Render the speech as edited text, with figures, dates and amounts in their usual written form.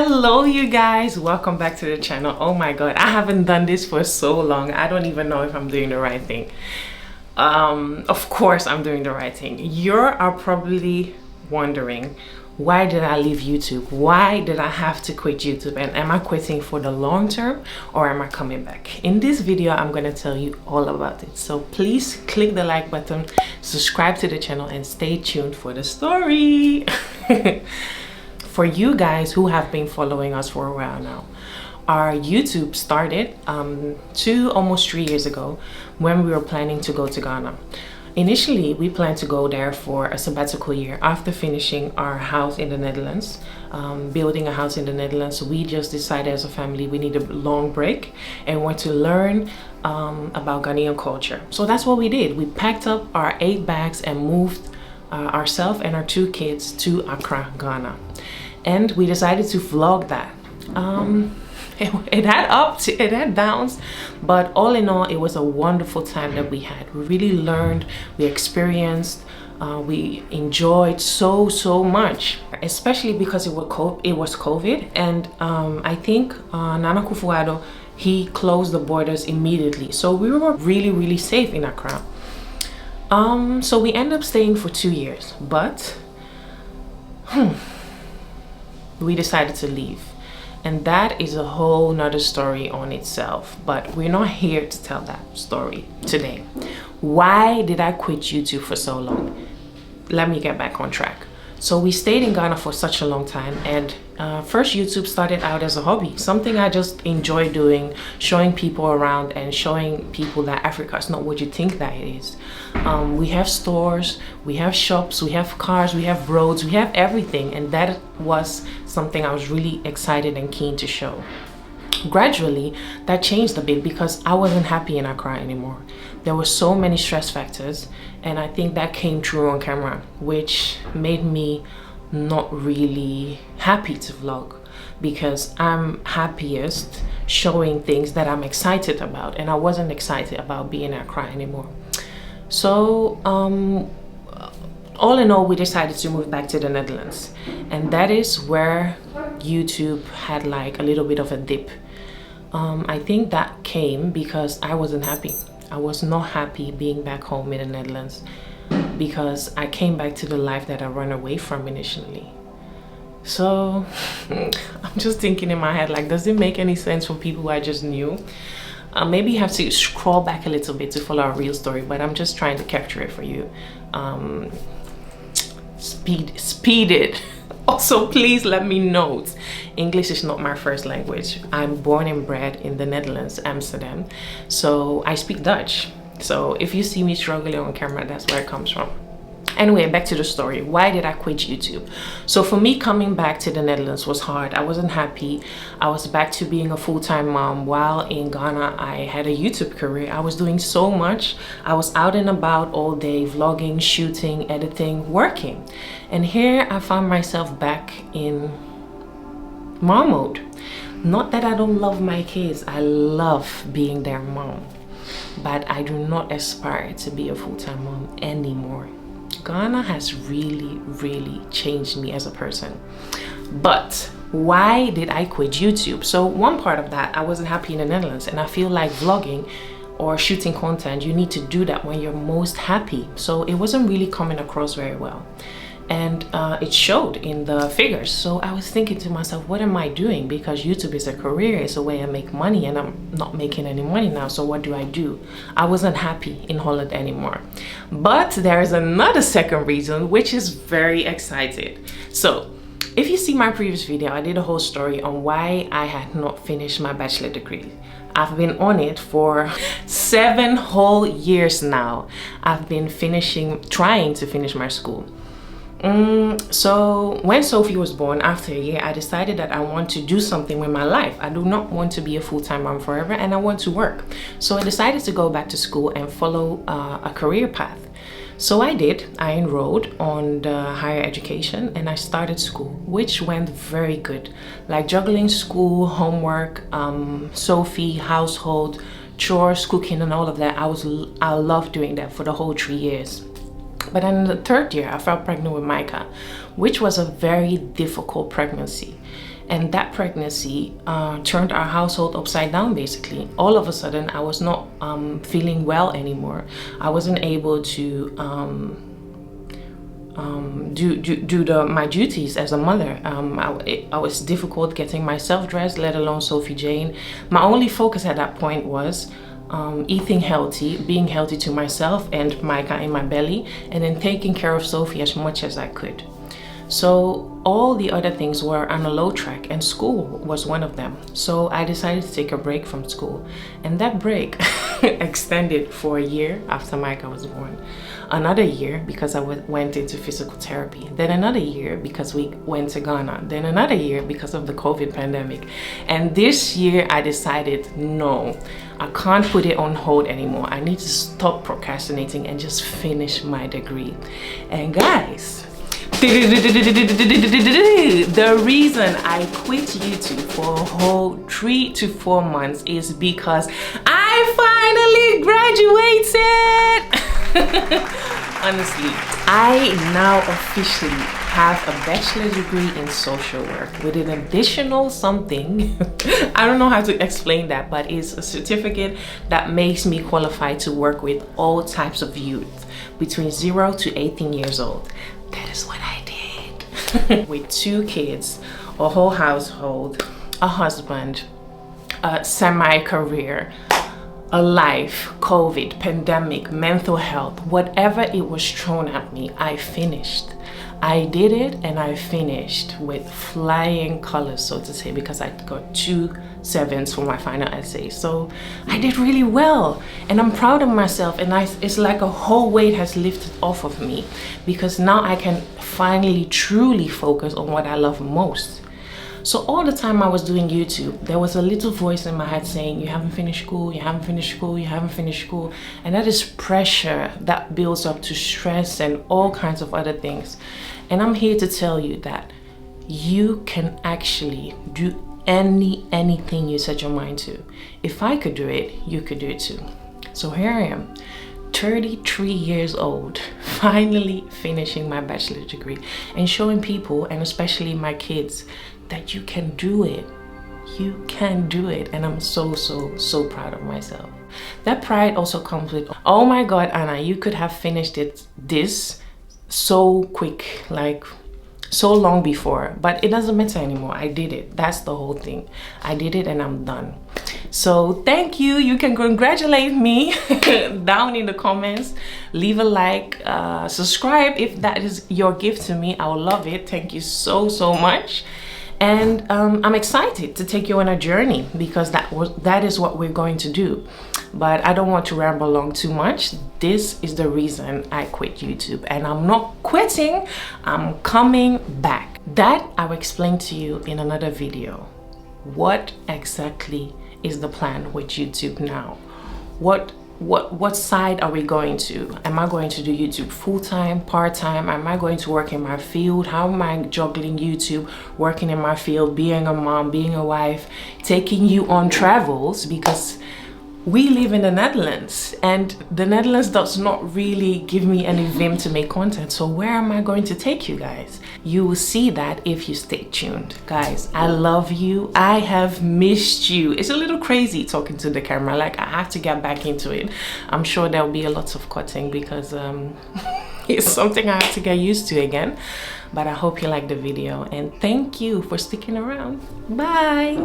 Hello you guys, welcome back to the channel. Oh my god, I haven't done this for so long. I don't even know if I'm doing the right thing. Of course I'm doing the right thing. You are probably wondering, why did I leave YouTube? Why did I have to quit YouTube? And am I quitting for the long term or am I coming back? In this video I'm going to tell you all about it, so please click the like button, subscribe to the channel, and stay tuned for the story. For you guys who have been following us for a while now, our YouTube started almost 3 years ago when we were planning to go to Ghana. Initially, we planned to go there for a sabbatical year after finishing our house in the Netherlands. Building a house in the Netherlands, we just decided as a family we need a long break and want to learn about Ghanaian culture. So that's what we did. We packed up our 8 bags and moved ourselves and our 2 kids to Accra, Ghana. And we decided to vlog that. It had ups, it had downs, but all in all, it was a wonderful time that we had. We really learned, we experienced, we enjoyed so much, especially because it was COVID. And I think Nana Akufo-Addo, he closed the borders immediately, so we were really safe in Accra. So we ended up staying for 2 years, but we decided to leave, and that is a whole nother story on itself, but we're not here to tell that story today. Why did I quit YouTube for so long? Let me get back on track. So we stayed in Ghana for such a long time, and first YouTube started out as a hobby, something I just enjoy doing, showing people around and showing people that Africa is not what you think that it is. We have stores, we have shops, we have cars, we have roads, we have everything, and that was something I was really excited and keen to show. Gradually, that changed a bit because I wasn't happy in Accra anymore. There were so many stress factors, and I think that came through on camera, which made me not really happy to vlog, because I'm happiest showing things that I'm excited about, and I wasn't excited about being in Accra anymore. So all in all, we decided to move back to the Netherlands, and that is where YouTube had like a little bit of a dip. I think that came because I wasn't happy. I was not happy being back home in the Netherlands because I came back to the life that I ran away from initially. So I'm just thinking in my head, like, does it make any sense for people who I just knew? Maybe you have to scroll back a little bit to follow our real story, but I'm just trying to capture it for you. Speed it. Also, please let me note, English is not my first language. I'm born and bred in the Netherlands, Amsterdam, so I speak Dutch. So if you see me struggling on camera, that's where it comes from. Anyway, back to the story. Why did I quit YouTube? So for me, coming back to the Netherlands was hard. I wasn't happy. I was back to being a full-time mom, while in Ghana I had a YouTube career. I was doing so much. I was out and about all day, vlogging, shooting, editing, working. And here I found myself back in mom mode. Not that I don't love my kids. I love being their mom, but I do not aspire to be a full-time mom anymore. Ghana has really changed me as a person. But why did I quit YouTube? So one part of that, I wasn't happy in the Netherlands, and I feel like vlogging or shooting content, you need to do that when you're most happy. So it wasn't really coming across very well, and it showed in the figures. So I was thinking to myself, what am I doing? Because YouTube is a career, it's a way I make money, and I'm not making any money now, so what do? I wasn't happy in Holland anymore. But there is another second reason, which is very excited. So if you see my previous video, I did a whole story on why I had not finished my bachelor degree. I've been on it for 7 whole years now. I've been trying to finish my school. So when Sophie was born, after a year, I decided that I want to do something with my life. I do not want to be a full-time mom forever, and I want to work. So I decided to go back to school and follow a career path. So I did. I enrolled on the higher education and I started school, which went very good. Like juggling school, homework, Sophie, household, chores, cooking, and all of that. I loved doing that for the whole 3 years. But then in the third year, I fell pregnant with Micah, which was a very difficult pregnancy. And that pregnancy turned our household upside down, basically. All of a sudden, I was not feeling well anymore. I wasn't able to do my duties as a mother. I was difficult getting myself dressed, let alone Sophie Jane. My only focus at that point was eating healthy, being healthy to myself and Micah in my belly, and then taking care of Sophie as much as I could. So all the other things were on a low track, and school was one of them. So I decided to take a break from school, and that break extended for a year after Micah was born. Another year because I went into physical therapy. Then another year because we went to Ghana. Then another year because of the COVID pandemic. And this year I decided, no, I can't put it on hold anymore. I need to stop procrastinating and just finish my degree. And guys, the reason I quit YouTube for a whole 3 to 4 months is because I finally graduated. Honestly, I now officially have a bachelor's degree in social work with an additional something. I don't know how to explain that, but it's a certificate that makes me qualified to work with all types of youth between 0 to 18 years old. That is what I did. With 2 kids, a whole household, a husband, a semi-career, a life, COVID, pandemic, mental health, whatever it was thrown at me, I finished. I did it and I finished with flying colors, so to say, because I got 2 7s for my final essay. So I did really well and I'm proud of myself, and it's like a whole weight has lifted off of me because now I can finally truly focus on what I love most. So all the time I was doing YouTube, there was a little voice in my head saying, you haven't finished school, you haven't finished school, you haven't finished school. And that is pressure that builds up to stress and all kinds of other things. And I'm here to tell you that you can actually do anything you set your mind to. If I could do it, you could do it too. So here I am, 33 years old, finally finishing my bachelor's degree and showing people, and especially my kids, that you can do it. You can do it. And I'm so proud of myself. That pride also comes with, oh my God, Anna, you could have finished this so quick, like so long before, but it doesn't matter anymore. I did it. That's the whole thing. I did it and I'm done. So thank you. You can congratulate me down in the comments. Leave a like, subscribe if that is your gift to me. I will love it. Thank you so much. And I'm excited to take you on a journey because that is what we're going to do. But I don't want to ramble on too much. This is the reason I quit YouTube, and I'm not quitting, I'm coming back. That I'll explain to you in another video. What exactly is the plan with YouTube now? What side are we going to? Am I going to do YouTube full-time, part-time? Am I going to work in my field? How am I juggling YouTube, working in my field, being a mom, being a wife, taking you on travels? Because we live in the Netherlands and the Netherlands does not really give me any vim to make content. So where am I going to take you guys? You will see that if you stay tuned. Guys, I love you. I have missed you. It's a little crazy talking to the camera. Like, I have to get back into it. I'm sure there'll be a lot of cutting because it's something I have to get used to again. But I hope you like the video and thank you for sticking around. Bye.